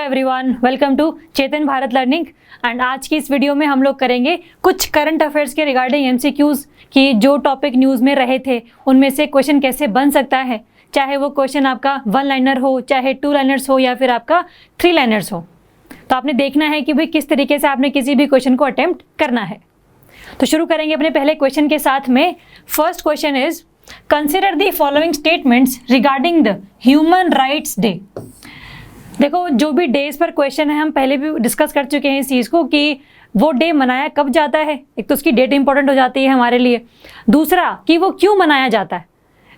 Everyone, welcome to Chetan Bharat learning. And आज की इस वीडियो में हम लोग करेंगे कुछ करंट अफेयर्स के रिगार्डिंग एमसीक्यूज कि जो टॉपिक न्यूज़ में रहे थे उनमें से क्वेश्चन कैसे बन सकता है, चाहे वो क्वेश्चन आपका 1 लाइनर हो, चाहे 2 लाइनर्स हो या फिर आपका 3 लाइनर्स हो। तो आपने देखना है कि भाई किस तरीके से आपने किसी भी क्वेश्चन को अटेम्प्ट करना है। तो शुरू करेंगे अपने पहले क्वेश्चन के साथ में। First question is consider the following statements regarding the human rights day. देखो, जो भी डेज पर क्वेश्चन है हम पहले भी डिस्कस कर चुके हैं इस चीज़ को कि वो डे मनाया कब जाता है। एक तो उसकी डेट इंपॉर्टेंट हो जाती है हमारे लिए, दूसरा कि वो क्यों मनाया जाता है,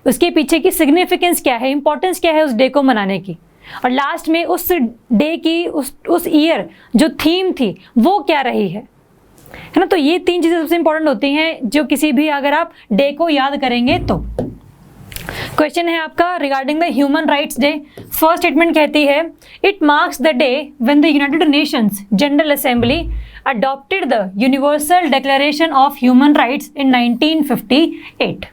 उसके पीछे की सिग्निफिकेंस क्या है, इंपॉर्टेंस क्या है उस डे को मनाने की, और लास्ट में उस डे की उस ईयर जो थीम थी वो क्या रही है ना। तो ये 3 चीज़ें सबसे इंपॉर्टेंट होती हैं जो किसी भी अगर आप डे को याद करेंगे तो। क्वेश्चन है आपका regarding the human rights day. First statement कहती है it marks the day when the United Nations General Assembly adopted the Universal Declaration of Human Rights in 1958।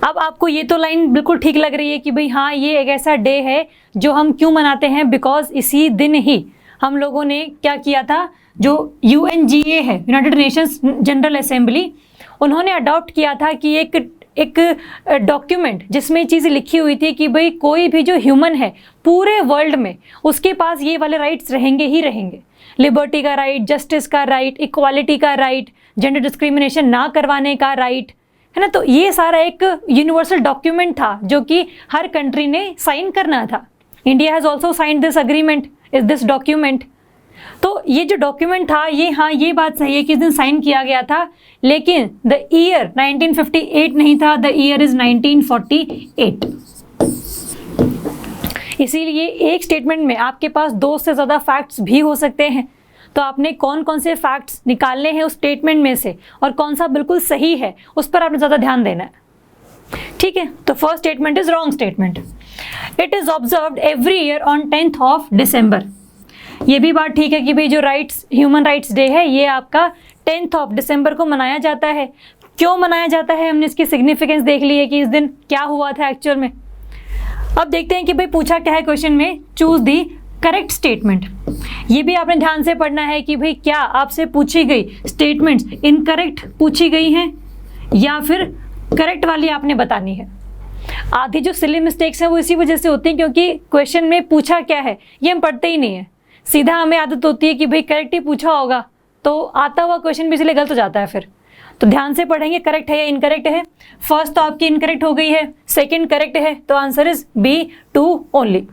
अब आपको ये तो लाइन बिल्कुल ठीक लग रही है कि भाई हाँ, ये एक ऐसा डे है जो हम क्यों मनाते हैं, बिकॉज इसी दिन ही हम लोगों ने क्या किया था, जो UNGA है, यूनाइटेड नेशंस जनरल असेंबली, उन्होंने अडॉप्ट किया था कि एक डॉक्यूमेंट जिसमें चीज़ लिखी हुई थी कि भाई कोई भी जो ह्यूमन है पूरे वर्ल्ड में उसके पास ये वाले राइट्स रहेंगे ही रहेंगे। लिबर्टी का राइट, जस्टिस का राइट, इक्वालिटी का राइट, जेंडर डिस्क्रिमिनेशन ना करवाने का राइट, है ना। तो ये सारा एक यूनिवर्सल डॉक्यूमेंट था जो कि हर कंट्री ने साइन करना था। India has also signed this agreement, is this document. तो ये जो डॉक्यूमेंट था ये, हाँ, ये बात सही है कि इस दिन साइन किया गया था, लेकिन द ईयर 1958 नहीं था, द ईयर इज 1948। इसीलिए एक स्टेटमेंट में आपके पास 2 से ज़्यादा फैक्ट्स भी हो सकते हैं। तो आपने कौन कौन से फैक्ट्स निकालने हैं उस स्टेटमेंट में से और कौन सा बिल्कुल सही है उस पर आपने ज़्यादा ध्यान देना है। ठीक है, तो first statement is wrong statement. It is observed every year on 10th of December. ये भी बात ठीक है कि भाई जो ह्यूमन राइट्स डे है ये आपका 10th ऑफ दिसंबर को मनाया जाता है। क्यों मनाया जाता है, हमने इसकी सिग्निफिकेंस देख ली है कि इस दिन क्या हुआ था एक्चुअल में। अब देखते हैं कि भाई पूछा क्या है क्वेश्चन में, चूज दी करेक्ट स्टेटमेंट। ये भी आपने ध्यान से पढ़ना है कि भाई क्या आपसे पूछी गई स्टेटमेंट्स इनकरेक्ट पूछी गई हैं या फिर करेक्ट वाली आपने बतानी है। आधी जो सिली मिस्टेक्स हैं वो इसी वजह से होती हैं क्योंकि क्वेश्चन में पूछा क्या है ये हम पढ़ते ही नहीं है। सीधा हमें आदत होती है कि भाई करेक्ट ही पूछा होगा, तो आता हुआ क्वेश्चन भी इसलिए गलत हो जाता है फिर। तो ध्यान से पढ़ेंगे करेक्ट है या इनकरेक्ट है। फर्स्ट तो आपकी इनकरेक्ट हो गई है, सेकंड करेक्ट है, तो answer is B2 only.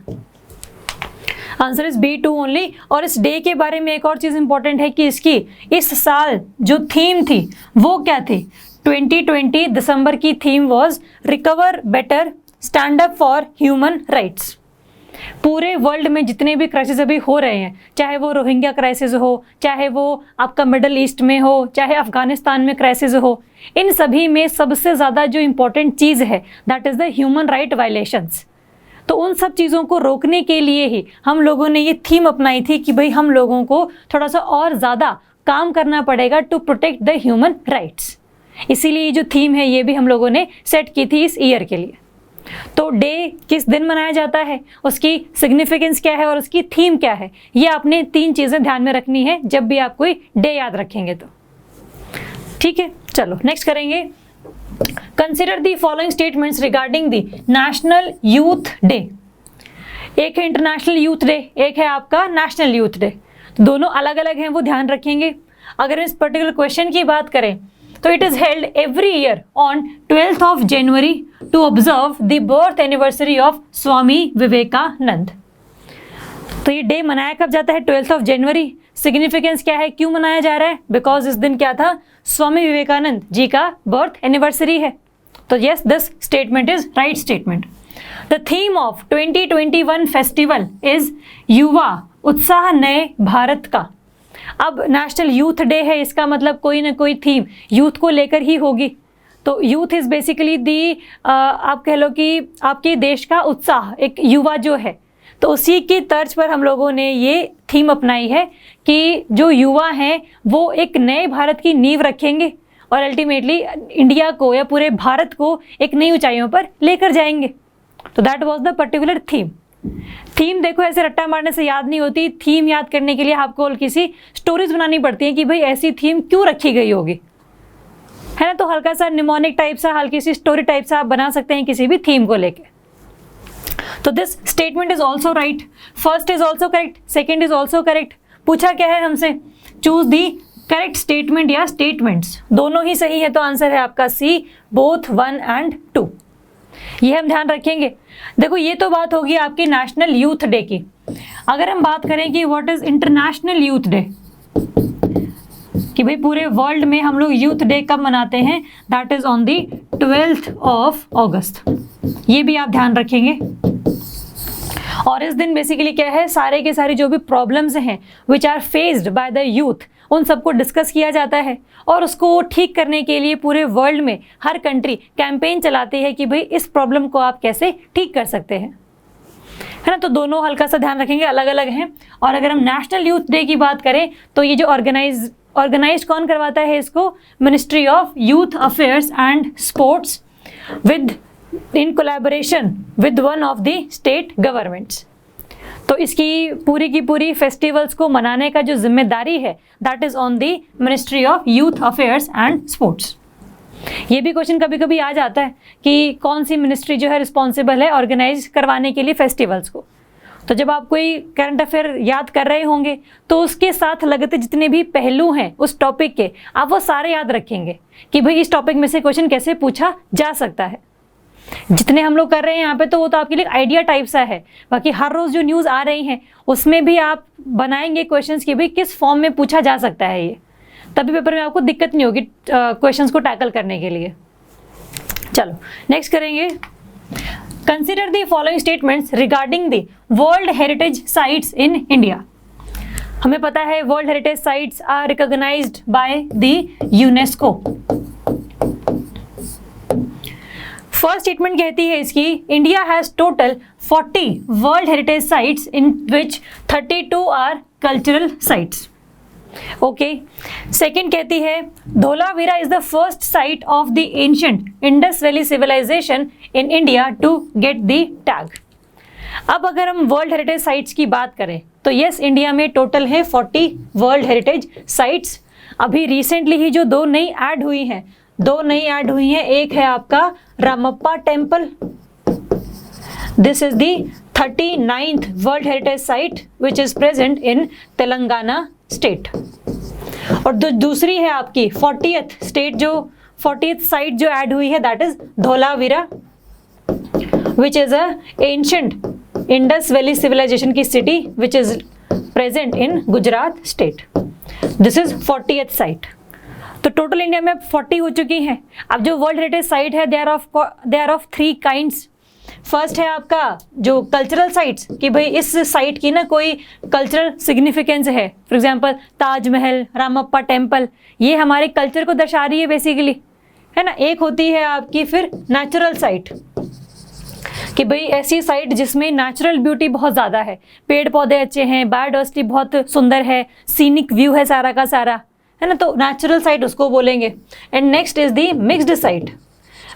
Answer is B2 only. और इस डे के बारे में एक और चीज़ इंपॉर्टेंट है कि इसकी इस साल जो थीम थी वो क्या थी। 2020 दिसंबर की theme was recover better, stand up for human rights. पूरे वर्ल्ड में जितने भी क्राइसिस अभी हो रहे हैं, चाहे वो रोहिंग्या क्राइसिस हो, चाहे वो आपका मिडल ईस्ट में हो, चाहे अफगानिस्तान में क्राइसिस हो, इन सभी में सबसे ज़्यादा जो इम्पोर्टेंट चीज़ है that is the human right violations. तो उन सब चीज़ों को रोकने के लिए ही हम लोगों ने ये थीम अपनाई थी कि भाई हम लोगों को थोड़ा सा और ज़्यादा काम करना पड़ेगा to protect the human rights. इसीलिए जो थीम है ये भी हम लोगों ने सेट की थी इस ईयर के लिए। तो डे किस दिन मनाया जाता है, उसकी सिग्निफिकेंस क्या है और उसकी थीम क्या है, ये आपने 3 चीज़ें ध्यान में रखनी है जब भी आप कोई डे याद रखेंगे तो। ठीक है, चलो नेक्स्ट करेंगे। Consider the following statements regarding the national youth day. एक है इंटरनेशनल यूथ डे, एक है आपका नेशनल यूथ डे। दोनों अलग अलग हैं, वो ध्यान रखेंगे। अगर इस पर्टिकुलर क्वेश्चन की बात करें तो it is held every year on 12th of January to observe the birth anniversary of Swami Vivekananda. तो ये डे मनाया कब जाता है, 12th ऑफ जनवरी। सिग्निफिकेंस क्या है, क्यों मनाया जा रहा है, बिकॉज इस दिन क्या था, स्वामी विवेकानंद जी का बर्थ एनिवर्सरी है। तो yes, this statement is right statement. The theme of 2021 festival is युवा उत्साह नए भारत का। अब नेशनल यूथ डे है, इसका मतलब कोई ना कोई थीम यूथ को लेकर ही होगी। तो यूथ इज़ बेसिकली दी, आप कह लो कि आपके देश का उत्साह, एक युवा जो है, तो उसी की तर्ज पर हम लोगों ने ये थीम अपनाई है कि जो युवा हैं वो एक नए भारत की नींव रखेंगे और अल्टीमेटली इंडिया को या पूरे भारत को एक नई ऊंचाइयों पर लेकर जाएंगे। तो that was the particular theme. Theme देखो ऐसे रट्टा मारने से याद नहीं होती, थीम याद करने के लिए आपको किसी स्टोरीज बनानी पड़ती है कि भाई ऐसी थीम क्यों रखी गई होगी, है ना। तो हल्का सा निमोनिक टाइप सा, हल्की सी स्टोरी टाइप सा आप बना सकते हैं किसी भी थीम को लेके। तो this statement is also right, first is also correct, second is also correct. पूछा क्या है हमसे, चूज दी करेक्ट स्टेटमेंट या स्टेटमेंट्स, दोनों ही सही है, तो आंसर है आपका सी, बोथ 1 and 2। ये हम ध्यान रखेंगे। देखो ये तो बात होगी आपकी नेशनल यूथ डे की। अगर हम बात करें कि what is international youth day, कि भाई पूरे वर्ल्ड में हम लोग यूथ डे कब मनाते हैं, that is on the 12th of August। ये भी आप ध्यान रखेंगे। और इस दिन बेसिकली क्या है, सारे के सारे जो भी प्रॉब्लम्स हैं which are faced by the youth, उन सबको डिस्कस किया जाता है और उसको ठीक करने के लिए पूरे वर्ल्ड में हर कंट्री कैंपेन चलाती है कि भाई इस प्रॉब्लम को आप कैसे ठीक कर सकते हैं, है ना। तो दोनों हल्का सा ध्यान रखेंगे, अलग अलग हैं। और अगर हम नेशनल यूथ डे की बात करें तो ये जो ऑर्गेनाइज कौन करवाता है इसको, ministry of youth affairs and sports with in collaboration with one of the state governments. तो इसकी की पूरी फेस्टिवल्स को मनाने का जो जिम्मेदारी है that is on the ministry of youth affairs and sports. ये भी क्वेश्चन कभी कभी आ जाता है कि कौन सी मिनिस्ट्री जो है रिस्पॉन्सिबल है ऑर्गेनाइज करवाने के लिए फेस्टिवल्स को। तो जब आप कोई करंट अफेयर याद कर रहे होंगे तो उसके साथ लगते जितने भी पहलू हैं उस टॉपिक के, आप वो सारे याद रखेंगे कि भाई इस टॉपिक में से क्वेश्चन कैसे पूछा जा सकता है। जितने हम लोग कर रहे हैं यहाँ पे, तो वो तो आपके लिए आइडिया टाइप सा है। बाकी हर रोज जो न्यूज़ आ रही हैं उसमें भी आप बनाएंगे क्वेश्चंस कि भाई किस फॉर्म में पूछा जा सकता है ये, तभी पेपर में आपको दिक्कत नहीं होगी क्वेश्चंस को टैकल करने के लिए। चलो नेक्स्ट करेंगे, consider the following statements regarding the world heritage sites in India. हमें पता है world heritage sites are recognised by the UNESCO. First statement कहती है इसकी, India has total 40 world heritage sites in which 32 are cultural sites. Okay. Second कहती है Dholavira is the first site of the ancient Indus valley civilisation in India to get the tag. अब अगर हम world heritage sites की बात करें तो yes, India में टोटल है 40 वर्ल्ड हेरिटेज साइट्स। अभी रिसेंटली ही जो दो नई ऐड हुई हैं, एक है आपका Ramappa temple, this is the 39th world heritage site which is present in Telangana state. और दूसरी है आपकी 40th साइट जो ऐड हुई है that is Dholavira which is a ancient Indus valley civilization की city which is present in Gujarat state. This is 40th site. तो total India में 40 हो चुकी हैं। अब जो वर्ल्ड हेरिटेज साइट है they are of 3 kinds. First है आपका जो कल्चरल साइट्स, कि भाई इस साइट की ना कोई कल्चरल सिग्निफिकेंस है, for example Taj Mahal, Ramappa temple, ये हमारे कल्चर को दर्शा रही है बेसिकली, है ना। एक होती है आपकी फिर नेचुरल साइट, कि भाई ऐसी साइट जिसमें नेचुरल ब्यूटी बहुत ज़्यादा है, पेड़ पौधे अच्छे हैं, बायोडाइवर्सिटी बहुत सुंदर है, सीनिक व्यू है सारा का सारा, है ना, तो नेचुरल साइट उसको बोलेंगे। And next is the mixed site.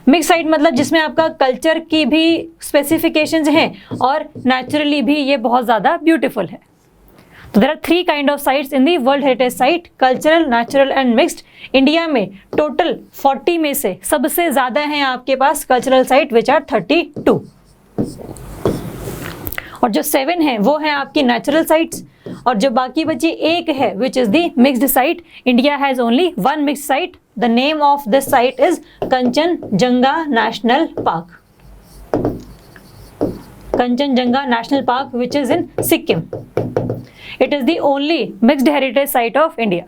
Mix site मतलब जिसमें आपका कल्चर की भी स्पेसिफिकेशंस हैं और नेचुरली भी ये बहुत ज़्यादा ब्यूटीफुल है। तो there are 3 kind of sites in the world heritage site, cultural, natural and mixed. India में टोटल 40 में से सबसे ज़्यादा हैं आपके पास कल्चरल साइट विच आर 32, और जो 7 हैं वो हैं आपकी नेचुरल साइट्स, और जो बाकी बची एक है which is the mixed site. India has only 1 mixed site. The name of this site is Kanchenjunga national park. Kanchenjunga national park which is in Sikkim. It is the only mixed heritage site of India.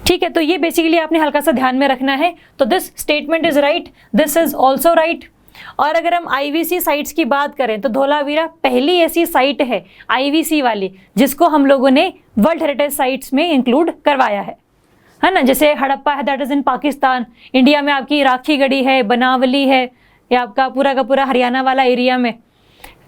ठीक है, तो ये basically आपने हल्का सा ध्यान में रखना है। तो this statement is right, this is also right. और अगर हम आईवीसी साइट्स की बात करें तो धोलावीरा पहली ऐसी साइट है आईवीसी वाली जिसको हम लोगों ने वर्ल्ड हेरिटेज साइट्स में इंक्लूड करवाया है ना। जैसे हड़प्पा है that is in Pakistan, India में आपकी राखीगढ़ी है, बनावली है, या आपका पूरा का पूरा हरियाणा वाला एरिया में,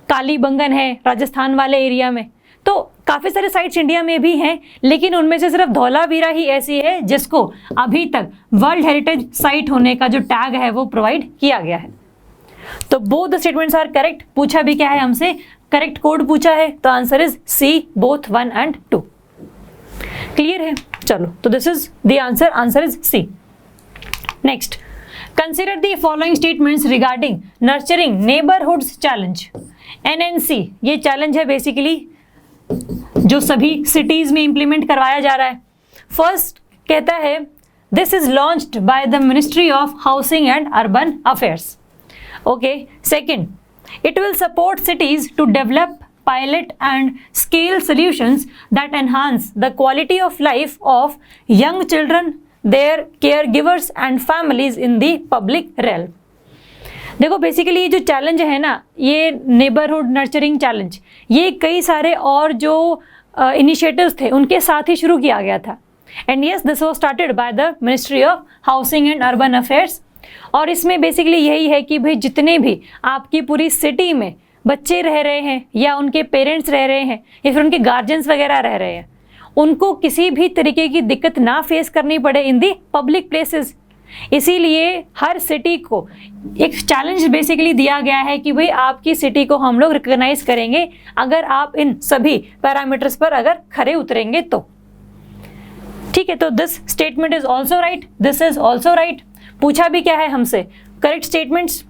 कालीबंगन है राजस्थान वाले एरिया में। तो काफ़ी सारे साइट्स इंडिया में भी हैं, लेकिन उनमें से सिर्फ धौलावीरा ही ऐसी है जिसको अभी तक वर्ल्ड हेरिटेज साइट होने का जो टैग है वो प्रोवाइड किया गया है। तो both the statements are correct. पूछा भी क्या है हमसे, करेक्ट कोड पूछा है, तो answer is C, both 1 and 2। Clear है? चलो, तो this is the answer, answer is C. Next, consider the following statements regarding nurturing neighbourhoods challenge. NNC ये चैलेंज है बेसिकली जो सभी सिटीज में इंप्लीमेंट करवाया जा रहा है। फर्स्ट कहता है, this is launched by the ministry of housing and urban affairs. Okay, second, it will support cities to develop, pilot and scale solutions that enhance the quality of life of young children, their caregivers and families in the public realm। देखो basically ये जो challenge है ना, ये neighbourhood nurturing challenge, ये कई सारे और जो इनिशिएटिव्स थे उनके साथ ही शुरू किया गया था। And yes, this was started by the ministry of housing and urban affairs. और इसमें बेसिकली यही है कि भाई जितने भी आपकी पूरी सिटी में बच्चे रह रहे हैं या उनके पेरेंट्स रह रहे हैं या फिर उनके गार्जियंस वगैरह रह रहे हैं, उनको किसी भी तरीके की दिक्कत ना फेस करनी पड़े इन दी पब्लिक प्लेसेस। इसीलिए हर सिटी को एक चैलेंज बेसिकली दिया गया है कि भाई आपकी सिटी को हम लोग रिकॉग्नाइज करेंगे अगर आप इन सभी पैरामीटर्स पर अगर खरे उतरेंगे तो। ठीक है, तो this statement is also right, this is also right. पूछा भी क्या है हमसे, करेक्ट स्टेटमेंट्स,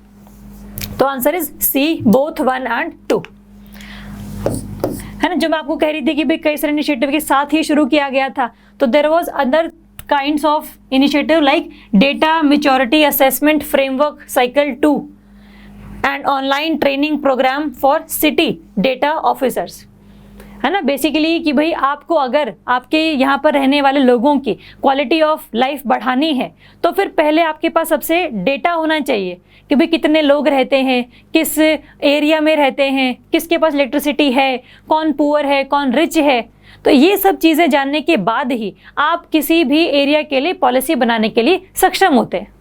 तो answer is C, both 1 and 2। है ना, जो मैं आपको कह रही थी कि भाई कई सारे इनिशिएटिव के साथ ही शुरू किया गया था, तो there was other kinds of initiative like data maturity assessment framework cycle 2 and online training programme for city data officers. है ना, बेसिकली कि भाई आपको अगर आपके यहाँ पर रहने वाले लोगों की क्वालिटी ऑफ लाइफ बढ़ानी है तो फिर पहले आपके पास सबसे डेटा होना चाहिए कि भाई कितने लोग रहते हैं, किस एरिया में रहते हैं, किसके पास इलेक्ट्रिसिटी है, कौन पुअर है, कौन रिच है। तो ये सब चीज़ें जानने के बाद ही आप किसी भी एरिया के लिए पॉलिसी बनाने के लिए सक्षम होते हैं।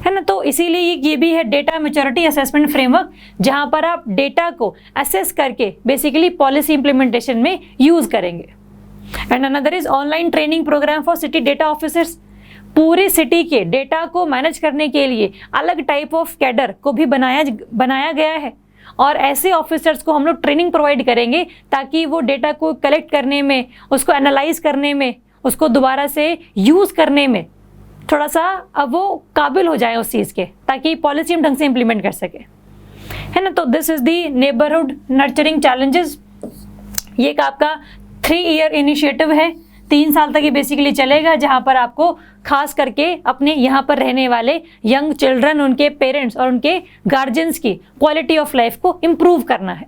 है ना, तो इसीलिए ये भी है डेटा मैच्योरिटी असेसमेंट फ्रेमवर्क, जहां पर आप डेटा को असेस करके बेसिकली पॉलिसी इंप्लीमेंटेशन में यूज करेंगे। And another is online training programme for city data officers. पूरी सिटी के डेटा को मैनेज करने के लिए अलग टाइप ऑफ कैडर को भी बनाया गया है और ऐसे ऑफिसर्स को हम लोग ट्रेनिंग प्रोवाइड करेंगे ताकि वो डेटा को कलेक्ट करने में, उसको एनालाइज करने में, उसको दोबारा से यूज करने में थोड़ा सा अब वो काबिल हो जाए उस चीज़ के, ताकि पॉलिसी हम ढंग से इंप्लीमेंट कर सके। है ना, तो this is the neighbourhood nurturing challenges. ये एक आपका 3 ईयर इनिशिएटिव है, 3 साल तक ये बेसिकली चलेगा, जहाँ पर आपको खास करके अपने यहाँ पर रहने वाले यंग चिल्ड्रन, उनके पेरेंट्स और उनके गार्जियंस की क्वालिटी ऑफ लाइफ को इम्प्रूव करना है।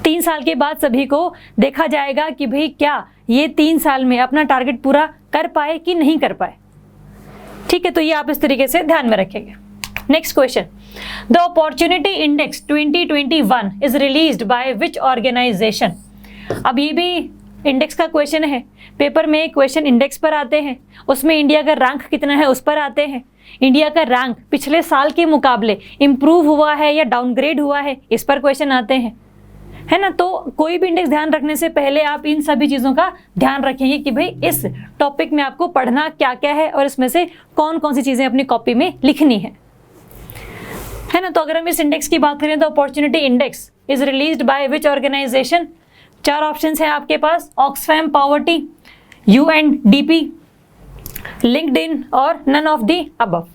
3 साल के बाद सभी को देखा जाएगा कि भाई क्या ये 3 साल में अपना टारगेट पूरा कर पाए कि नहीं कर पाए। ठीक है, तो ये आप इस तरीके से ध्यान में रखेंगे। Next question, the opportunity index 2021 is released by which organisation. अब ये भी इंडेक्स का क्वेश्चन है, पेपर में क्वेश्चन इंडेक्स पर आते हैं, उसमें इंडिया का रैंक कितना है उस पर आते हैं। इंडिया का रैंक पिछले साल के मुकाबले इंप्रूव हुआ है या डाउनग्रेड हुआ है, इस पर क्वेश्चन आते हैं। है ना, तो कोई भी इंडेक्स ध्यान रखने से पहले आप इन सभी चीज़ों का ध्यान रखेंगे कि भाई इस टॉपिक में आपको पढ़ना क्या क्या है और इसमें से कौन कौन सी चीज़ें अपनी कॉपी में लिखनी है। है ना, तो अगर हम इस इंडेक्स की बात करें तो opportunity index is released by which organisation. 4 options हैं आपके पास, ऑक्सफैम, पॉवर्टी, UNDP, लिंक्डइन और नन ऑफ दी अबव।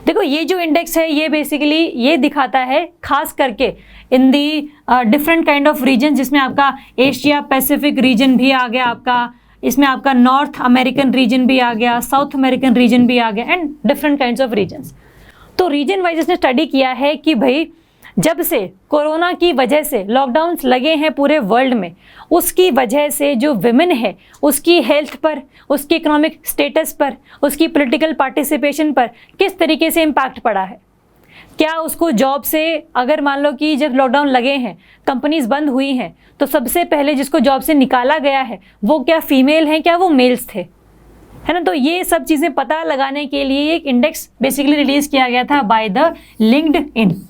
देखो ये जो इंडेक्स है ये बेसिकली ये दिखाता है खास करके in the different kind of region, जिसमें आपका एशिया पैसिफिक रीजन भी आ गया, आपका इसमें आपका नॉर्थ अमेरिकन रीजन भी आ गया, साउथ अमेरिकन रीजन भी आ गया and different kinds of regions. तो रीजन वाइज इसने स्टडी किया है कि भाई जब से कोरोना की वजह से लॉकडाउन्स लगे हैं पूरे वर्ल्ड में, उसकी वजह से जो विमेन है उसकी हेल्थ पर, उसकी इकोनॉमिक स्टेटस पर, उसकी पॉलिटिकल पार्टिसिपेशन पर किस तरीके से इम्पैक्ट पड़ा है। क्या उसको जॉब से, अगर मान लो कि जब लॉकडाउन लगे हैं, कंपनीज बंद हुई हैं, तो सबसे पहले जिसको जॉब से निकाला गया है वो क्या फीमेल हैं, क्या वो मेल्स थे। है ना, तो ये सब चीज़ें पता लगाने के लिए एक इंडेक्स बेसिकली रिलीज किया गया था बाय द लिंक्डइन।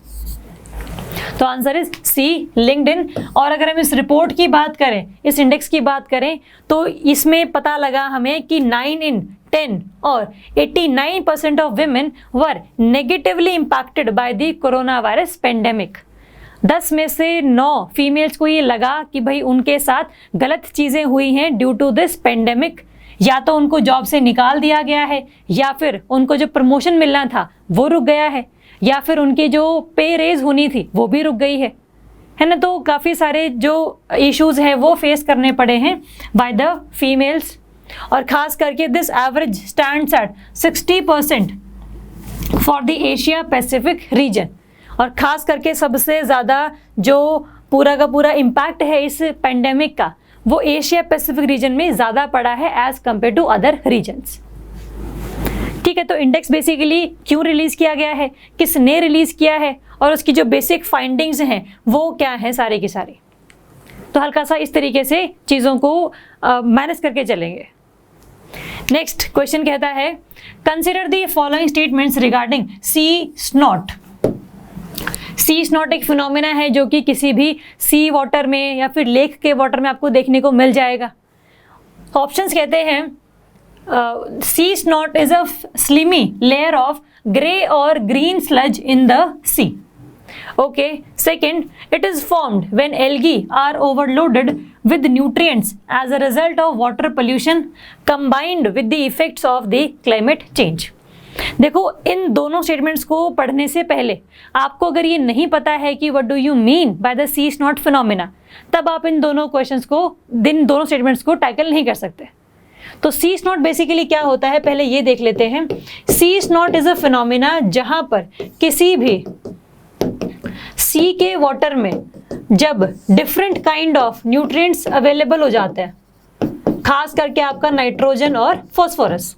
तो आंसर इज सी, लिंक्डइन। और अगर हम इस रिपोर्ट की बात करें, इस इंडेक्स की बात करें, तो इसमें पता लगा हमें कि 9 in 10 और 89% of women were negatively impacted by the corona virus pandemic. 10 में से 9 फीमेल्स को ये लगा कि भाई उनके साथ गलत चीज़ें हुई हैं ड्यू टू दिस पेंडेमिक। या तो उनको जॉब से निकाल दिया गया है, या फिर उनको जो प्रमोशन मिलना था वो रुक गया है, या फिर उनकी जो पे रेज होनी थी वो भी रुक गई है ना। तो काफ़ी सारे जो इश्यूज हैं वो फेस करने पड़े हैं बाय द फीमेल्स, और ख़ास करके this average stands eight 60% for the Asia Pacific region. और ख़ास करके सबसे ज़्यादा जो पूरा का पूरा इम्पैक्ट है इस पेंडेमिक का वो एशिया पैसिफिक रीजन में ज़्यादा पड़ा है as compare to other regions. ठीक है, तो इंडेक्स बेसिकली क्यों रिलीज़ किया गया है, किसने रिलीज़ किया है, और उसकी जो बेसिक फाइंडिंग्स हैं वो क्या है सारे की सारी। तो हल्का सा इस तरीके से चीज़ों को मैनेज करके चलेंगे। नेक्स्ट क्वेश्चन कहता है, consider the following statements regarding sea snot. Sea snot एक फिनोमेना है जो कि किसी भी सी वाटर में या फिर लेक के वाटर में आपको देखने को मिल जाएगा। ऑप्शंस कहते हैं, sea snot is a slimy layer of grey और green sludge in the sea. Okay. Second, it is formed when algae are overloaded with nutrients as a result of water pollution combined with the effects of the climate change. देखो, इन दोनों statements को पढ़ने से पहले आपको अगर ये नहीं पता है कि what do you mean by the sea snot phenomena, तब आप इन दोनों क्वेश्चंस को, इन दोनों स्टेटमेंट्स को टैकल नहीं कर सकते। तो सी स्नॉट बेसिकली क्या होता है पहले ये देख लेते हैं। Sea snot is a phenomena जहां पर किसी भी सी के वाटर में जब different kind of nutrients available हो जाते हैं, खास करके आपका नाइट्रोजन और फॉस्फोरस,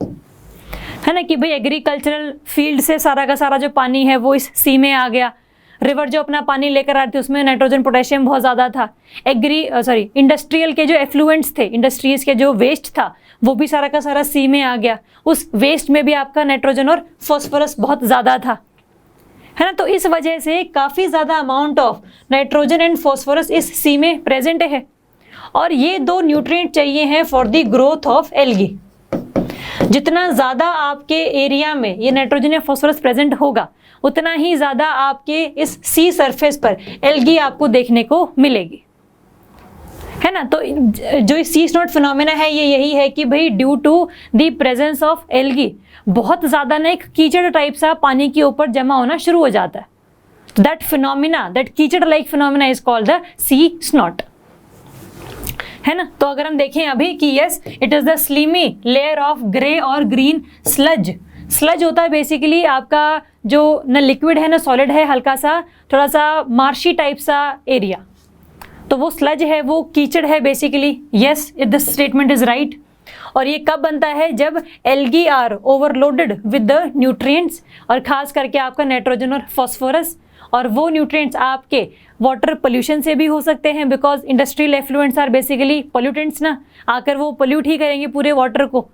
है ना, कि भाई एग्रीकल्चरल फील्ड से सारा का सारा जो पानी है वो इस सी में आ गया। रिवर जो अपना पानी लेकर आ रही थी उसमें नाइट्रोजन पोटेशियम बहुत ज़्यादा था। इंडस्ट्रियल के जो एफ्लुएंट्स थे, इंडस्ट्रीज के जो वेस्ट था वो भी सारा का सारा सी में आ गया। उस वेस्ट में भी आपका नाइट्रोजन और फॉस्फोरस बहुत ज़्यादा था, है ना। तो इस वजह से काफ़ी ज़्यादा amount of nitrogen and phosphorus इस सी में प्रेजेंट है, और ये दो न्यूट्रिएंट चाहिए हैं for the growth of algae. जितना ज़्यादा आपके एरिया में ये नाइट्रोजन या फॉस्फोरस प्रेजेंट होगा, उतना ही ज़्यादा आपके इस सी सरफेस पर एल्गी आपको देखने को मिलेगी, है ना। तो जो इस सी स्नॉट फिनोमेना है ये यही है कि भाई due to the presence of algae बहुत ज़्यादा ना एक कीचड़ टाइप सा पानी के ऊपर जमा होना शुरू हो जाता है। दैट फिनोमिना, दैट कीचड़ like phenomena is called the sea snot, है ना। तो अगर हम देखें अभी कि yes, it is the slimy layer of grey और ग्रीन स्लज। स्लज होता है बेसिकली आपका जो न लिक्विड है न सॉलिड है, हल्का सा थोड़ा सा मार्शी टाइप सा एरिया, तो वो स्लज है, वो कीचड़ है basically. Yes, this statement is right. और ये कब बनता है, जब algae are overloaded with the nutrients, और खास करके आपका नाइट्रोजन और फॉस्फोरस। और वो न्यूट्रिएंट्स आपके वाटर पोल्यूशन से भी हो सकते हैं, because industrial effluents are basically pollutants ना, आकर वो पोल्यूट ही करेंगे पूरे वाटर को।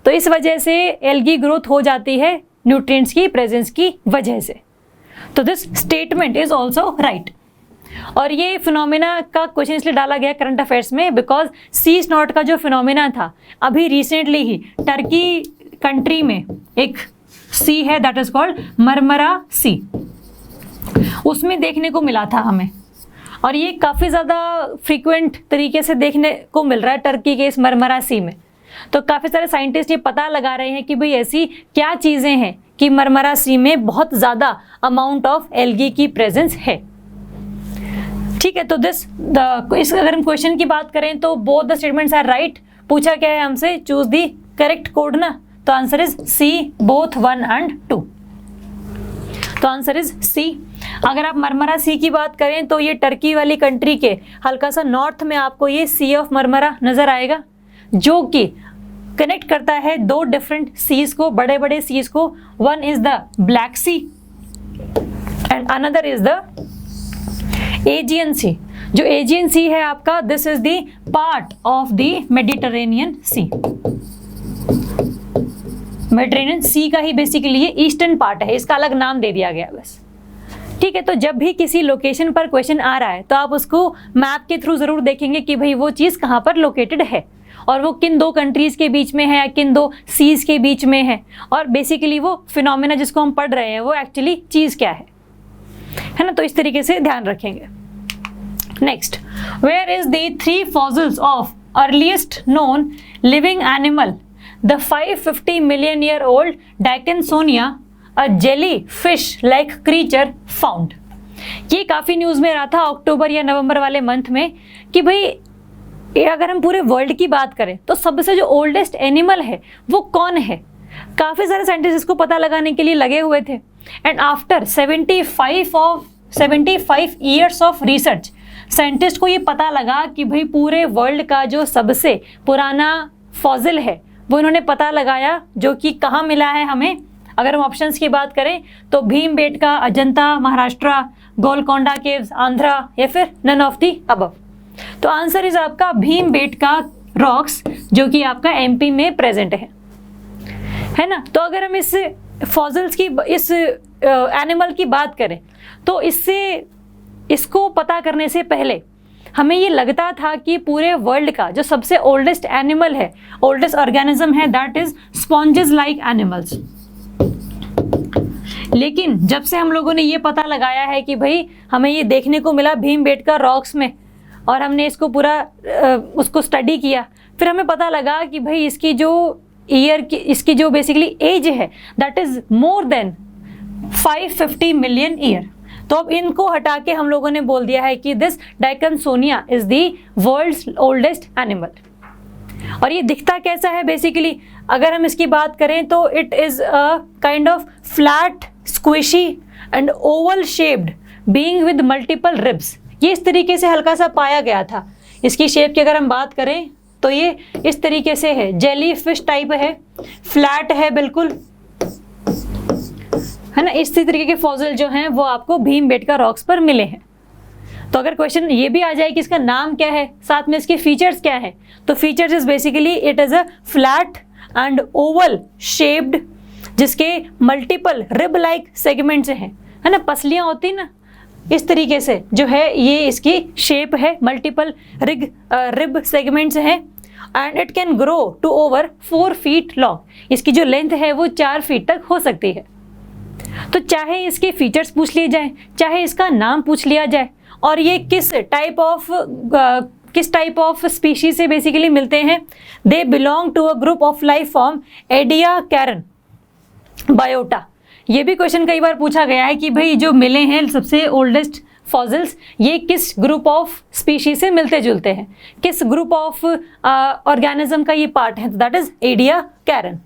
तो इस वजह से एल्गी ग्रोथ हो जाती है न्यूट्रिएंट्स की प्रेजेंस की वजह से। तो this statement is also right. और ये फिनोमेना का क्वेश्चन इसलिए डाला गया करंट अफेयर्स में बिकॉज सी स्नॉट का जो फिनोमेना था अभी रिसेंटली ही टर्की कंट्री में एक सी है दैट इज कॉल्ड मरमरा सी, उसमें देखने को मिला था हमें। और ये काफ़ी ज़्यादा फ्रीक्वेंट तरीके से देखने को मिल रहा है टर्की के इस मरमरा सी में। तो काफ़ी सारे साइंटिस्ट ये पता लगा रहे हैं कि भाई ऐसी क्या चीज़ें हैं कि मरमरा सी में बहुत ज़्यादा अमाउंट ऑफ एल्गी की प्रेजेंस है। ठीक है, तो इस अगर हम क्वेश्चन की बात करें तो both the statements are right. पूछा क्या है हमसे, चूज दी करेक्ट कोड ना, तो answer is C, both 1 and 2। तो आंसर इज सी। अगर आप मरमरा सी की बात करें तो ये टर्की वाली कंट्री के हल्का सा नॉर्थ में आपको ये सी ऑफ मरमरा नजर आएगा, जो कि कनेक्ट करता है दो डिफरेंट सीज को, बड़े बड़े सीज को। One is the Black Sea and another is the Aegean Sea. जो एजियन सी है आपका, this is the part of the Mediterranean Sea. Mediterranean Sea का ही बेसिकली ये ईस्टर्न पार्ट है, इसका अलग नाम दे दिया गया बस। ठीक है, तो जब भी किसी लोकेशन पर क्वेश्चन आ रहा है तो आप उसको मैप के थ्रू जरूर देखेंगे कि भाई वो चीज़ कहाँ पर लोकेटेड है और वो किन दो कंट्रीज के बीच में है या किन दो सीज के बीच में है, और बेसिकली वो फिनोमेना जिसको हम पढ़ रहे हैं वो एक्चुअली चीज़ क्या है ना। तो इस तरीके से ध्यान रखेंगे। Next, where is the 3 fossils of earliest known living animal the 550 million year old Dickinsonia, a jellyfish like creature found? ये काफ़ी न्यूज़ में रहा था अक्टूबर या नवंबर वाले मंथ में कि भाई अगर हम पूरे वर्ल्ड की बात करें तो सबसे जो ओल्डेस्ट एनिमल है वो कौन है। काफ़ी सारे साइंटिस्ट इसको पता लगाने के लिए लगे हुए थे, and after 75 years of research scientist को ये पता लगा कि भाई पूरे वर्ल्ड का जो सबसे पुराना फॉसिल है वो इन्होंने पता लगाया, जो कि कहाँ मिला है हमें। अगर हम ऑप्शंस की बात करें तो भीमबेटका, अजंता, महाराष्ट्र, गोलकोंडा केव्स, आंध्रा, या फिर नन ऑफ दी अबव। तो आंसर इज आपका भीमबेटका रॉक्स, जो कि आपका एमपी में प्रेजेंट है ना। तो अगर हम इस फॉसिल्स की, इस एनिमल की बात करें तो इसको पता करने से पहले हमें ये लगता था कि पूरे वर्ल्ड का जो सबसे ओल्डेस्ट एनिमल है, ओल्डेस्ट ऑर्गेनिज्म है, that is sponges like animals. लेकिन जब से हम लोगों ने ये पता लगाया है कि भाई हमें ये देखने को मिला भीमबेटका रॉक्स में, और हमने इसको पूरा उसको स्टडी किया, फिर हमें पता लगा कि भाई इसकी जो बेसिकली एज है that is more than 550 million year. तो अब इनको हटा के हम लोगों ने बोल दिया है कि this Dickinsonia is the world's oldest animal. और ये दिखता कैसा है बेसिकली, अगर हम इसकी बात करें तो it is a kind of flat, squishy and Oval shaped being with multiple ribs. ये इस तरीके से हल्का सा पाया गया था। इसकी शेप की अगर हम बात करें तो ये इस तरीके से है, जेली फिश टाइप है, फ्लैट है बिल्कुल, है ना। इस तरीके के फॉसिल जो हैं वो आपको भीमबेटका रॉक्स पर मिले हैं। तो अगर क्वेश्चन ये भी आ जाए कि इसका नाम क्या है, साथ में इसके फीचर्स क्या है, तो features is basically it is a flat and Oval shaped, जिसके मल्टीपल रिब लाइक सेगमेंट्स हैं, है ना, पसलियां होती ना, इस तरीके से जो है ये इसकी शेप है, मल्टीपल रिब सेगमेंट्स हैं, and it can grow to over 4 feet long. इसकी जो लेंथ है वो 4 feet तक हो सकती है। तो चाहे इसके फीचर्स पूछ लिए जाए, चाहे इसका नाम पूछ लिया जाए, और ये किस टाइप ऑफ स्पीशीज से बेसिकली मिलते हैं, they belong to a group of life form Ediacaran biota. ये भी क्वेश्चन कई बार पूछा गया है कि भाई जो मिले हैं सबसे ओल्डेस्ट फॉसिल्स, ये किस ग्रुप ऑफ स्पीशीज से मिलते जुलते हैं, किस ग्रुप ऑफ ऑर्गेनिज्म का ये पार्ट है, दैट इज एडियाकैरन।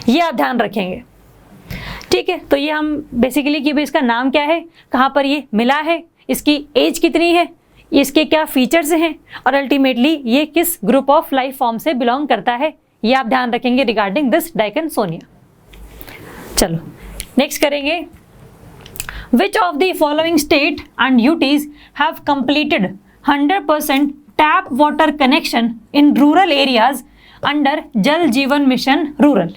ये आप ध्यान रखेंगे, ठीक है। तो ये हम बेसिकली कि भाई इसका नाम क्या है, कहाँ पर ये मिला है, इसकी एज कितनी है, इसके क्या फीचर्स हैं, और अल्टीमेटली ये किस ग्रुप ऑफ लाइफ फॉर्म से बिलोंग करता है, ये आप ध्यान रखेंगे रिगार्डिंग दिस डाइकिंसोनिया। चलो नेक्स्ट करेंगे, which of the following state and UTs have completed 100% tap water connection in rural areas under जल जीवन मिशन रूरल।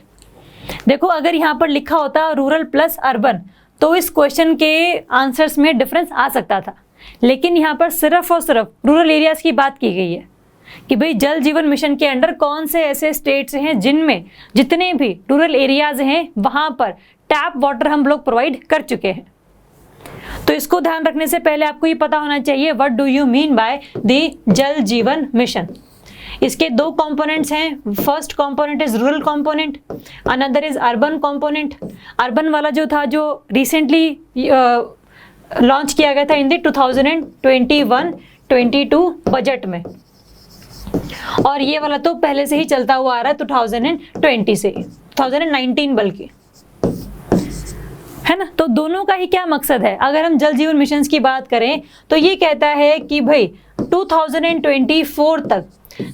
देखो अगर यहाँ पर लिखा होता रूरल प्लस अर्बन तो इस क्वेश्चन के आंसर्स में डिफरेंस आ सकता था, लेकिन यहाँ पर सिर्फ और सिर्फ रूरल एरियाज की बात की गई है कि भाई जल जीवन मिशन के अंडर कौन से ऐसे स्टेट्स हैं जिनमें जितने भी रूरल एरियाज हैं वहाँ पर टैप वाटर हम लोग प्रोवाइड कर चुके हैं। तो इसको ध्यान रखने से पहले आपको ये पता होना चाहिए what do you mean by the जल जीवन मिशन। इसके 2 कंपोनेंट्स हैं, first component is rural component, another is urban component. Urban वाला जो था जो रिसेंटली लॉन्च किया गया था इन द 2021-22 बजट में, और ये वाला तो पहले से ही चलता हुआ आ रहा है 2020 से 2019 बल्कि, है ना। तो दोनों का ही क्या मकसद है, अगर हम जल जीवन मिशन की बात करें तो ये कहता है कि भाई 2024 तक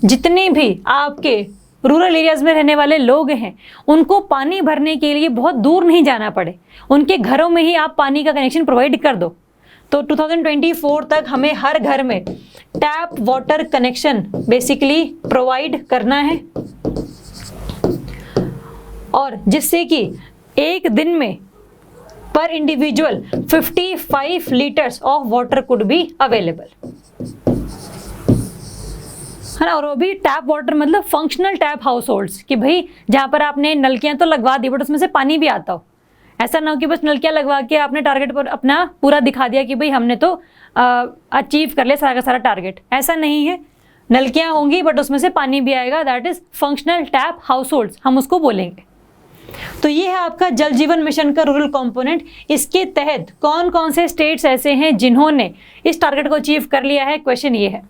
जितने भी आपके रूरल एरियाज में रहने वाले लोग हैं उनको पानी भरने के लिए बहुत दूर नहीं जाना पड़े, उनके घरों में ही आप पानी का कनेक्शन प्रोवाइड कर दो। तो 2024 तक हमें हर घर में tap water connection basically provide करना है, और जिससे कि एक दिन में पर individual 55 litres of water could be available, है ना। और वो भी टैप वाटर मतलब फंक्शनल टैप हाउस होल्ड्स, कि भाई जहाँ पर आपने नलकियाँ तो लगवा दी बट उसमें से पानी भी आता हो, ऐसा ना हो कि बस नलकियाँ लगवा के आपने टारगेट पर अपना पूरा दिखा दिया कि भाई हमने तो अचीव कर लिया सारा का सारा टारगेट। ऐसा नहीं है, नलकियाँ होंगी बट उसमें से पानी भी आएगा, that is functional tap households हम उसको बोलेंगे। तो ये है आपका जल जीवन मिशन का रूरल कंपोनेंट। इसके तहत कौन कौन से स्टेट्स ऐसे हैं जिन्होंने इस टारगेट को अचीव कर लिया है, क्वेश्चन ये है।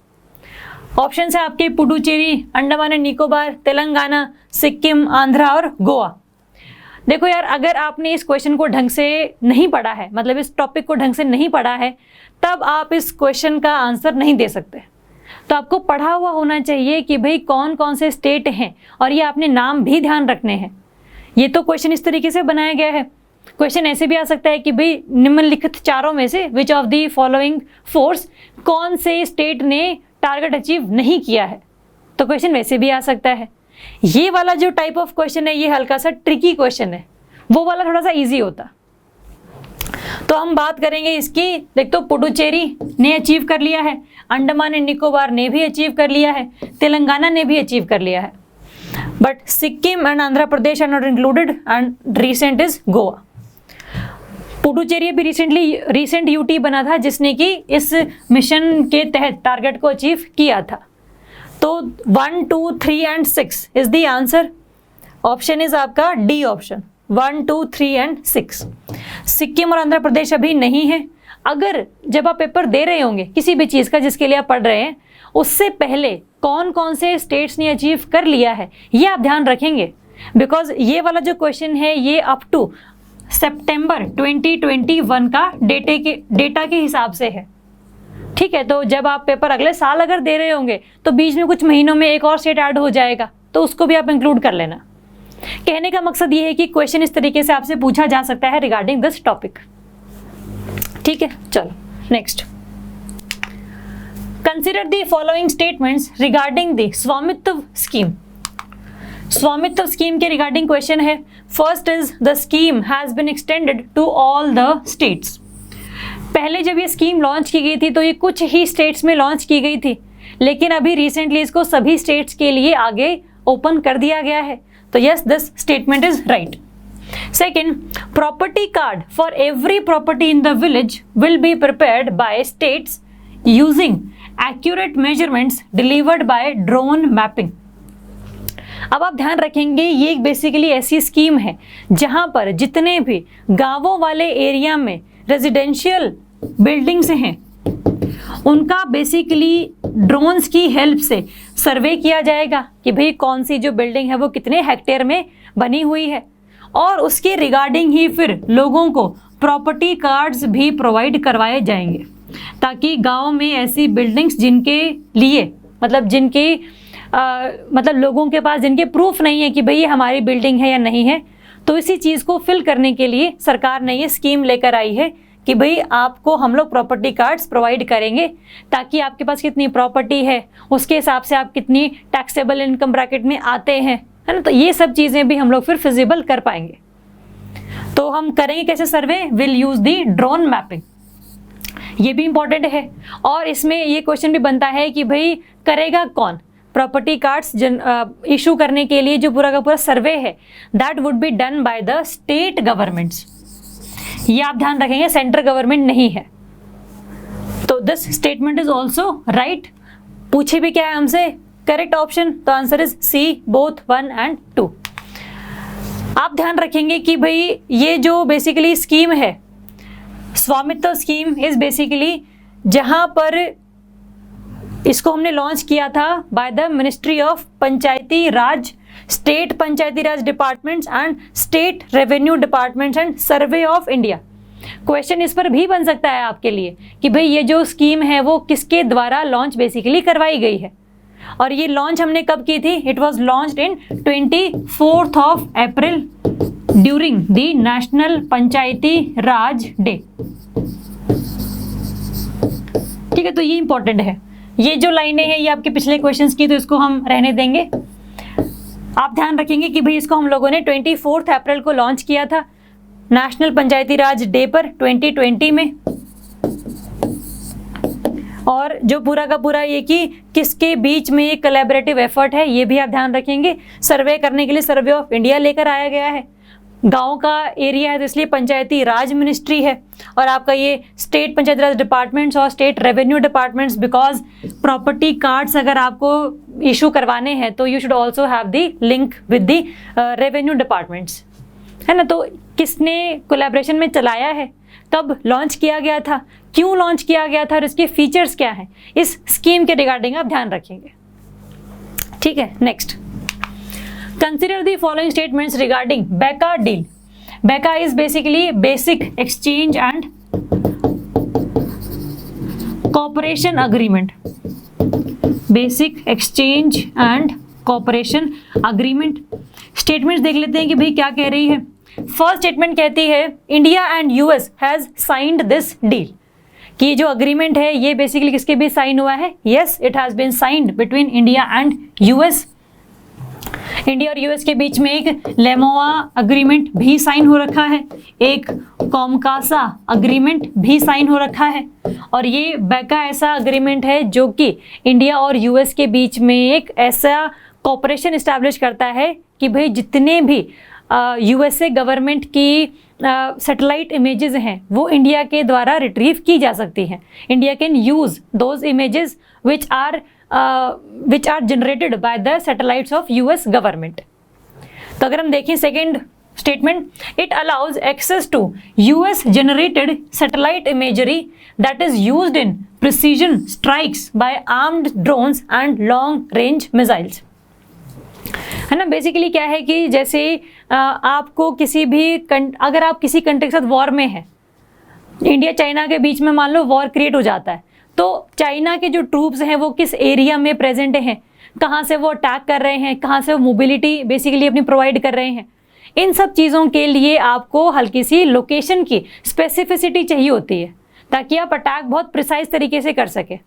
ऑप्शन है आपके पुडुचेरी, अंडमान एंड निकोबार, तेलंगाना, सिक्किम, आंध्रा और गोवा। देखो यार, अगर आपने इस क्वेश्चन को ढंग से नहीं पढ़ा है, मतलब इस टॉपिक को ढंग से नहीं पढ़ा है, तब आप इस क्वेश्चन का आंसर नहीं दे सकते। तो आपको पढ़ा हुआ होना चाहिए कि भाई कौन कौन से स्टेट हैं, और ये आपने नाम भी ध्यान रखने हैं। ये तो क्वेश्चन इस तरीके से बनाया गया है। क्वेश्चन ऐसे भी आ सकता है कि भाई निम्नलिखित चारों में से which of the following force, कौन से स्टेट ने टारगेट अचीव नहीं किया है, तो क्वेश्चन वैसे भी आ सकता है। ये वाला जो टाइप ऑफ क्वेश्चन है ये हल्का सा ट्रिकी क्वेश्चन है, वो वाला थोड़ा सा इजी होता। तो हम बात करेंगे इसकी। देख, तो पुडुचेरी ने अचीव कर लिया है, अंडमान एंड निकोबार ने भी अचीव कर लिया है, तेलंगाना ने भी अचीव कर लिया है, but Sikkim and Andhra Pradesh are not included and recent is Goa. Puducherry भी रिसेंट यूटी बना था जिसने कि इस मिशन के तहत टारगेट को अचीव किया था। तो 1, 2, 3 and 6 is the answer. Option is आपका डी ऑप्शन, 1, 2, 3 एंड 6। सिक्किम और आंध्र प्रदेश अभी नहीं है। अगर जब आप पेपर दे रहे होंगे किसी भी चीज़ का जिसके लिए आप पढ़ रहे हैं, उससे पहले कौन कौन से स्टेट्स ने अचीव कर लिया है ये आप ध्यान रखेंगे, बिकॉज ये वाला जो क्वेश्चन है ये अप टू सितंबर 2021 का डेटा के हिसाब से है। ठीक है, तो जब आप पेपर अगले साल अगर दे रहे होंगे तो बीच में कुछ महीनों में एक और स्टेट ऐड हो जाएगा, तो उसको भी आप इंक्लूड कर लेना। कहने का मकसद ये है कि क्वेश्चन इस तरीके से आपसे पूछा जा सकता है रिगार्डिंग दिस टॉपिक। ठीक है, चलो next. Consider the following statements regarding the Swamitva scheme. Swamitva scheme के रिगार्डिंग क्वेश्चन है। First is the scheme has been extended to all the states. पहले जब ये स्कीम लॉन्च की गई थी तो ये कुछ ही स्टेट्स में लॉन्च की गई थी, लेकिन अभी रिसेंटली इसको सभी स्टेट्स के लिए आगे ओपन कर दिया गया है। तो yes, this statement is right. Second, property card for every property in the village will be prepared by states using accurate measurements delivered by drone mapping. अब आप ध्यान रखेंगे ये एक बेसिकली ऐसी स्कीम है जहां पर जितने भी गांवों वाले एरिया में रेजिडेंशियल बिल्डिंग्स हैं उनका बेसिकली ड्रोन्स की हेल्प से सर्वे किया जाएगा कि भाई कौन सी जो बिल्डिंग है वो कितने हेक्टेयर में बनी हुई है, और उसके रिगार्डिंग ही फिर लोगों को प्रॉपर्टी कार्ड्स भी प्रोवाइड करवाए जाएंगे, ताकि गांव में ऐसी बिल्डिंग्स जिनके लिए मतलब लोगों के पास जिनके प्रूफ नहीं है कि भाई ये हमारी बिल्डिंग है या नहीं है, तो इसी चीज़ को फिल करने के लिए सरकार ने ये स्कीम लेकर आई है कि भाई आपको हम लोग प्रॉपर्टी कार्ड्स प्रोवाइड करेंगे, ताकि आपके पास कितनी प्रॉपर्टी है उसके हिसाब से आप कितनी टैक्सेबल इनकम ब्रैकेट में आते हैं, है ना। तो ये सब चीज़ें भी हम लोग फिर फिजिबल कर पाएंगे। तो हम करेंगे कैसे survey? Will use the drone mapping. ये भी इंपॉर्टेंट है, और इसमें ये क्वेश्चन भी बनता है कि भाई करेगा कौन? प्रॉपर्टी कार्ड्स इशू करने के लिए जो पूरा का पूरा सर्वे है that would be done by the state governments. ये आप ध्यान रखेंगे, सेंट्रल गवर्नमेंट नहीं है। तो this statement is also right. पूछे भी क्या है हमसे? करेक्ट ऑप्शन, तो answer is C, both 1 and 2। आप ध्यान रखेंगे कि भाई ये जो बेसिकली स्कीम है स्वामित्व स्कीम इज बेसिकली जहां पर इसको हमने लॉन्च किया था by the ministry of Panchayati Raj, state Panchayati Raj departments and state revenue departments and survey of India. Question इस पर भी बन सकता है आपके लिए कि भाई ये जो स्कीम है वो किसके द्वारा लॉन्च बेसिकली करवाई गई है, और ये लॉन्च हमने कब की थी? It was launched in 24th of April during the national Panchayati Raj day. ठीक है, तो ये इंपॉर्टेंट है। ये जो लाइनें हैं ये आपके पिछले क्वेश्चंस की, तो इसको हम रहने देंगे। आप ध्यान रखेंगे कि भाई इसको हम लोगों ने 24 अप्रैल को लॉन्च किया था नेशनल पंचायती राज डे पर 2020 में, और जो पूरा का पूरा ये कि किसके बीच में ये कोलैबोरेटिव एफर्ट है ये भी आप ध्यान रखेंगे। सर्वे करने के लिए सर्वे ऑफ इंडिया लेकर आया गया है, गांव का एरिया है तो इसलिए पंचायती राज मिनिस्ट्री है, और आपका ये स्टेट पंचायती राज डिपार्टमेंट्स और state revenue departments, because property cards अगर आपको इशू करवाने हैं तो you should also have the link with the revenue departments, है ना। तो किसने कोलैबोरेशन में चलाया है, कब लॉन्च किया गया था, क्यों लॉन्च किया गया था और इसके फीचर्स क्या हैं, इस स्कीम के रिगार्डिंग आप ध्यान रखेंगे। ठीक है, next, consider the following statements regarding बेका डील। बेका is basically basic exchange and cooperation agreement, basic exchange and cooperation agreement. Statements देख लेते हैं कि भाई क्या कह रही है। फर्स्ट स्टेटमेंट कहती है India and US has signed this deal, कि जो अग्रीमेंट है ये बेसिकली किसके बीच साइन हुआ है, yes it has been signed between India and US. India और यूएस के बीच में एक लेमोआ अग्रीमेंट भी साइन हो रखा है, एक कॉमकासा अग्रीमेंट भी साइन हो रखा है, और ये बेका ऐसा अग्रीमेंट है जो कि इंडिया और यूएस के बीच में एक ऐसा कॉपरेशन इस्टेब्लिश करता है कि भाई जितने भी यूएसए गवर्नमेंट की सैटेलाइट इमेजेस हैं वो इंडिया के द्वारा रिट्रीव की जा सकती हैं। India can use those images which are generated by the satellites of US government. तो अगर हम देखें second statement, it allows access to US generated satellite imagery that is used in precision strikes by armed drones and long range missiles, है ना। Basically क्या है कि जैसे आपको किसी भी अगर आप किसी कंट्री के साथ वॉर में हैं, इंडिया चाइना के बीच में मान लो वॉर क्रिएट हो जाता है, तो चाइना के जो ट्रूप्स हैं वो किस एरिया में प्रेजेंट हैं, कहाँ से वो अटैक कर रहे हैं, कहाँ से वो मोबिलिटी बेसिकली अपनी प्रोवाइड कर रहे हैं, इन सब चीज़ों के लिए आपको हल्की सी लोकेशन की स्पेसिफिसिटी चाहिए होती है ताकि आप अटैक बहुत प्रिसाइज तरीके से कर सके।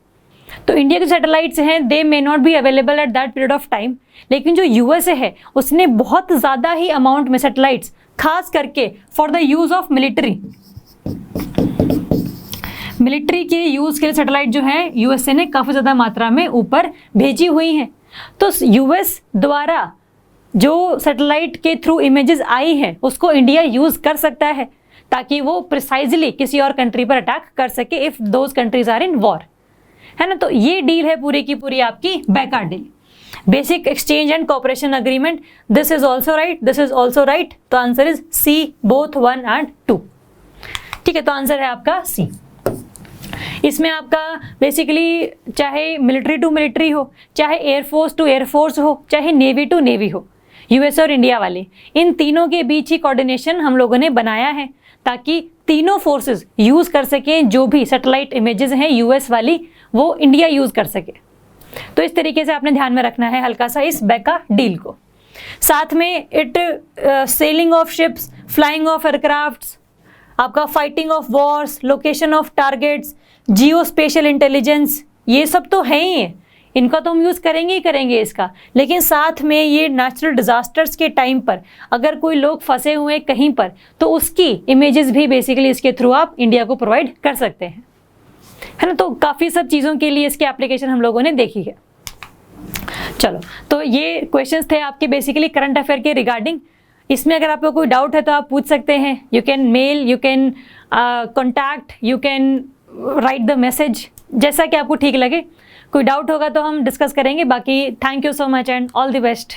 तो इंडिया के सैटेलाइट्स हैं they may not be available at that period of time, लेकिन जो यूएसए है उसने बहुत ज़्यादा ही अमाउंट में सैटेलाइट्स खास करके for the use of military के यूज़ के लिए सैटेलाइट जो है यूएसए ने काफ़ी ज़्यादा मात्रा में ऊपर भेजी हुई हैं। तो यूएस द्वारा जो सैटेलाइट के थ्रू इमेजेस आई हैं उसको इंडिया यूज़ कर सकता है ताकि वो प्रिसाइजली किसी और कंट्री पर अटैक कर सके if those countries are in war, है ना। तो ये डील है पूरी की पूरी आपकी BECA deal, basic exchange and cooperation agreement. This is also right, this is also right, तो answer is C, both 1 and 2। ठीक है, तो आंसर है आपका सी। इसमें आपका बेसिकली चाहे मिलिट्री टू मिलिट्री हो, चाहे एयरफोर्स टू एयरफोर्स हो, चाहे नेवी टू नेवी हो, यूएस और इंडिया वाले, इन तीनों के बीच ही कोऑर्डिनेशन हम लोगों ने बनाया है ताकि तीनों फोर्सेस यूज़ कर सकें जो भी सैटेलाइट इमेजेस हैं यूएस वाली वो इंडिया यूज़ कर सके। तो इस तरीके से आपने ध्यान में रखना है हल्का सा इस बेका डील को। साथ में it selling of ships, flying of aircrafts, आपका fighting of wars, location of targets, geospatial intelligence, ये सब तो है ही है, इनका तो हम यूज़ करेंगे ही करेंगे इसका, लेकिन साथ में ये नेचुरल डिज़ास्टर्स के टाइम पर अगर कोई लोग फंसे हुए कहीं पर तो उसकी इमेजेस भी बेसिकली इसके थ्रू आप इंडिया को प्रोवाइड कर सकते हैं, है ना। तो काफ़ी सब चीज़ों के लिए इसकी एप्लीकेशन हम लोगों ने देखी है। चलो, तो ये क्वेश्चंस थे आपके बेसिकली करंट अफेयर के रिगार्डिंग। इसमें अगर आपको कोई डाउट है तो आप पूछ सकते हैं, you can mail, you can contact, you can write the message, जैसा कि आपको ठीक लगे। कोई डाउट होगा तो हम डिस्कस करेंगे। बाकी thank you so much and all the best.